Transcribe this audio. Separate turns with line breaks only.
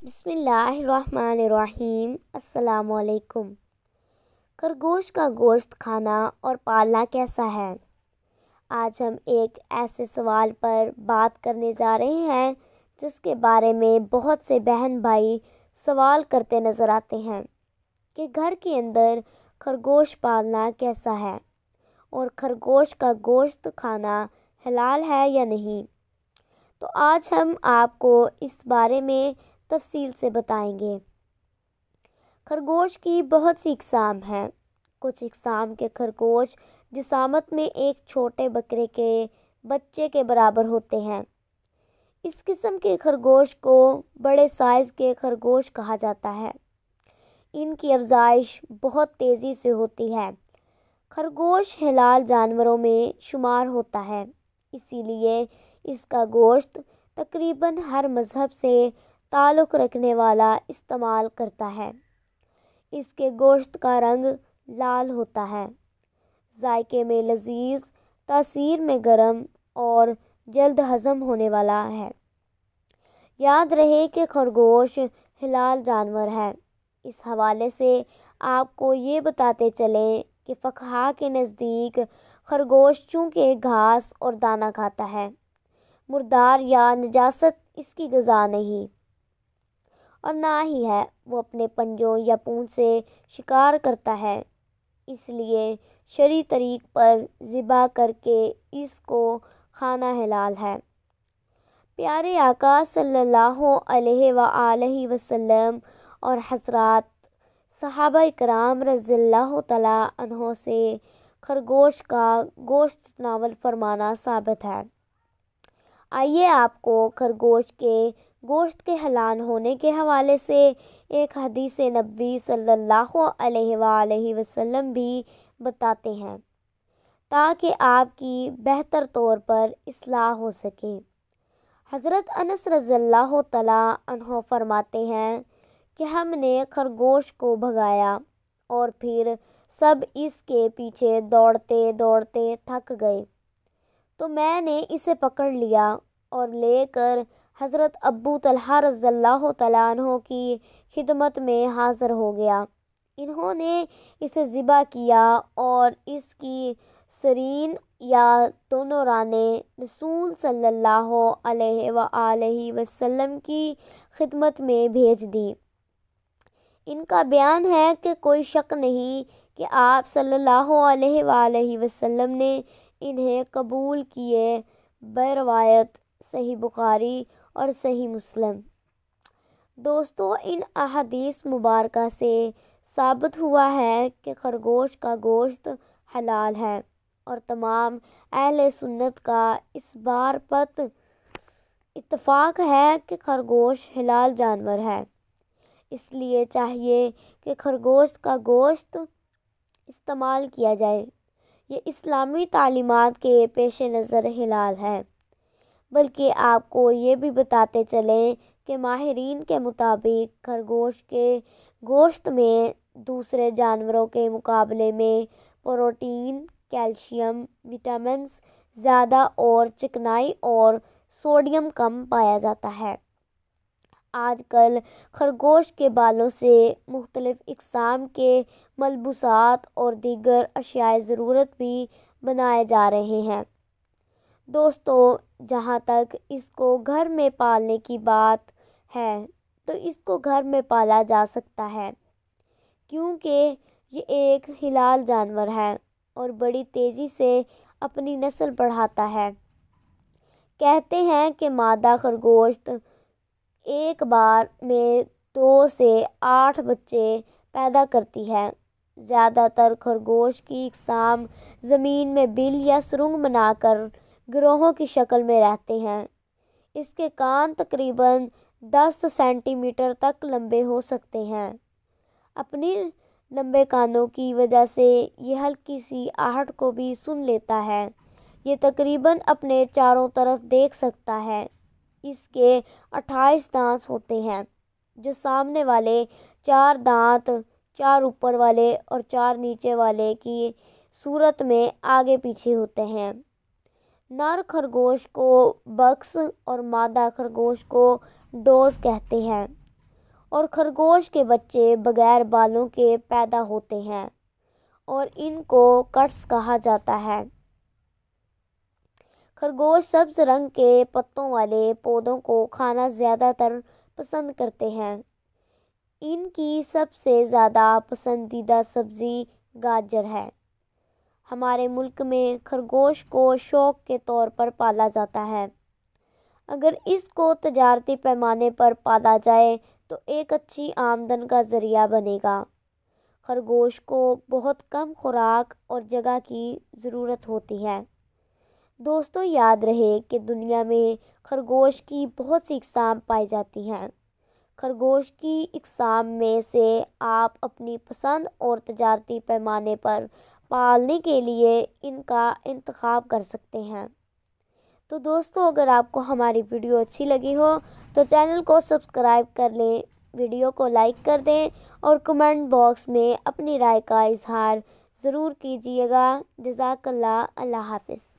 بسم اللہ الرحمن الرحیم۔ السلام علیکم۔ خرگوش کا گوشت کھانا اور پالنا کیسا ہے؟ آج ہم ایک ایسے سوال پر بات کرنے جا رہے ہیں جس کے بارے میں بہت سے بہن بھائی سوال کرتے نظر آتے ہیں کہ گھر کے اندر خرگوش پالنا کیسا ہے اور خرگوش کا گوشت کھانا حلال ہے یا نہیں۔ تو آج ہم آپ کو اس بارے میں تفصیل سے بتائیں گے۔ خرگوش کی بہت سی اقسام ہیں۔ کچھ اقسام کے خرگوش جسامت میں ایک چھوٹے بکرے کے بچے کے برابر ہوتے ہیں۔ اس قسم کے خرگوش کو بڑے سائز کے خرگوش کہا جاتا ہے۔ ان کی افزائش بہت تیزی سے ہوتی ہے۔ خرگوش حلال جانوروں میں شمار ہوتا ہے، اسی لیے اس کا گوشت تقریباً ہر مذہب سے تعلق رکھنے والا استعمال کرتا ہے۔ اس کے گوشت کا رنگ لال ہوتا ہے، ذائقے میں لذیذ، تاثیر میں گرم اور جلد ہضم ہونے والا ہے۔ یاد رہے کہ خرگوش حلال جانور ہے۔ اس حوالے سے آپ کو یہ بتاتے چلیں کہ فقہا کے نزدیک خرگوش چونکہ گھاس اور دانہ کھاتا ہے، مردار یا نجاست اس کی غذا نہیں، اور نہ ہی ہے وہ اپنے پنجوں یا پونچھ سے شکار کرتا ہے، اس لیے شرعی طریق پر ذبح کر کے اس کو کھانا حلال ہے۔ پیارے آقا صلی اللہ علیہ وآلہ وسلم اور حضرات صحابہ کرام رضی اللہ تعالیٰ عنہ سے خرگوش کا گوشت تناول فرمانا ثابت ہے۔ آئیے آپ کو خرگوش کے گوشت کے حلال ہونے کے حوالے سے ایک حدیث نبوی صلی اللہ علیہ وآلہ وسلم بھی بتاتے ہیں تاکہ آپ کی بہتر طور پر اصلاح ہو سکے۔ حضرت انس رضی اللہ تعالیٰ عنہ فرماتے ہیں کہ ہم نے خرگوش کو بھگایا اور پھر سب اس کے پیچھے دوڑتے دوڑتے تھک گئے، تو میں نے اسے پکڑ لیا اور لے کر حضرت ابو طلحہ رضی اللہ تعالیٰ عنہ کی خدمت میں حاضر ہو گیا۔ انہوں نے اسے ذبح کیا اور اس کی سرین یا دونوں رانیں رسول صلی اللہ علیہ وآلہ وسلم کی خدمت میں بھیج دی۔ ان کا بیان ہے کہ کوئی شک نہیں کہ آپ صلی اللہ علیہ وآلہ وسلم نے انہیں قبول کیے، بروایت صحیح بخاری اور صحیح مسلم۔ دوستو، ان احادیث مبارکہ سے ثابت ہوا ہے کہ خرگوش کا گوشت حلال ہے، اور تمام اہل سنت کا اس بار پر اتفاق ہے کہ خرگوش حلال جانور ہے۔ اس لیے چاہیے کہ خرگوش کا گوشت استعمال کیا جائے۔ یہ اسلامی تعلیمات کے پیش نظر حلال ہے۔ بلکہ آپ کو یہ بھی بتاتے چلیں کہ ماہرین کے مطابق خرگوش کے گوشت میں دوسرے جانوروں کے مقابلے میں پروٹین، کیلشیم، وٹامنز زیادہ اور چکنائی اور سوڈیم کم پایا جاتا ہے۔ آج کل خرگوش کے بالوں سے مختلف اقسام کے ملبوسات اور دیگر اشیاء ضرورت بھی بنائے جا رہے ہیں۔ دوستو، جہاں تک اس کو گھر میں پالنے کی بات ہے تو اس کو گھر میں پالا جا سکتا ہے، کیونکہ یہ ایک حلال جانور ہے اور بڑی تیزی سے اپنی نسل بڑھاتا ہے۔ کہتے ہیں کہ مادہ خرگوش ایک بار میں 2 سے 8 بچے پیدا کرتی ہے۔ زیادہ تر خرگوش کی اقسام زمین میں بل یا سرنگ بنا کر گروہوں کی شکل میں رہتے ہیں۔ اس کے کان تقریباً 10 سینٹی میٹر تک لمبے ہو سکتے ہیں۔ اپنی لمبے کانوں کی وجہ سے یہ ہلکی سی آہٹ کو بھی سن لیتا ہے۔ یہ تقریباً اپنے چاروں طرف دیکھ سکتا ہے۔ اس کے 28 دانت ہوتے ہیں، جو سامنے والے 4 دانت، 4 اوپر والے اور 4 نیچے والے کی صورت میں آگے پیچھے ہوتے ہیں۔ نر خرگوش کو بکس اور مادہ خرگوش کو ڈوز کہتے ہیں۔ اور خرگوش کے بچے بغیر بالوں کے پیدا ہوتے ہیں اور ان کو کٹس کہا جاتا ہے۔ خرگوش سبز رنگ کے پتوں والے پودوں کو کھانا زیادہ تر پسند کرتے ہیں۔ ان کی سب سے زیادہ پسندیدہ سبزی گاجر ہے۔ ہمارے ملک میں خرگوش کو شوق کے طور پر پالا جاتا ہے۔ اگر اس کو تجارتی پیمانے پر پالا جائے تو ایک اچھی آمدن کا ذریعہ بنے گا۔ خرگوش کو بہت کم خوراک اور جگہ کی ضرورت ہوتی ہے۔ دوستو، یاد رہے کہ دنیا میں خرگوش کی بہت سی اقسام پائی جاتی ہیں۔ خرگوش کی اقسام میں سے آپ اپنی پسند اور تجارتی پیمانے پر پالنے کے لیے ان کا انتخاب کر سکتے ہیں۔ تو دوستو، اگر آپ کو ہماری ویڈیو اچھی لگی ہو تو چینل کو سبسکرائب کر لیں، ویڈیو کو لائک کر دیں اور کمنٹ باکس میں اپنی رائے کا اظہار ضرور کیجیے گا۔ جزاک اللہ۔ اللہ حافظ۔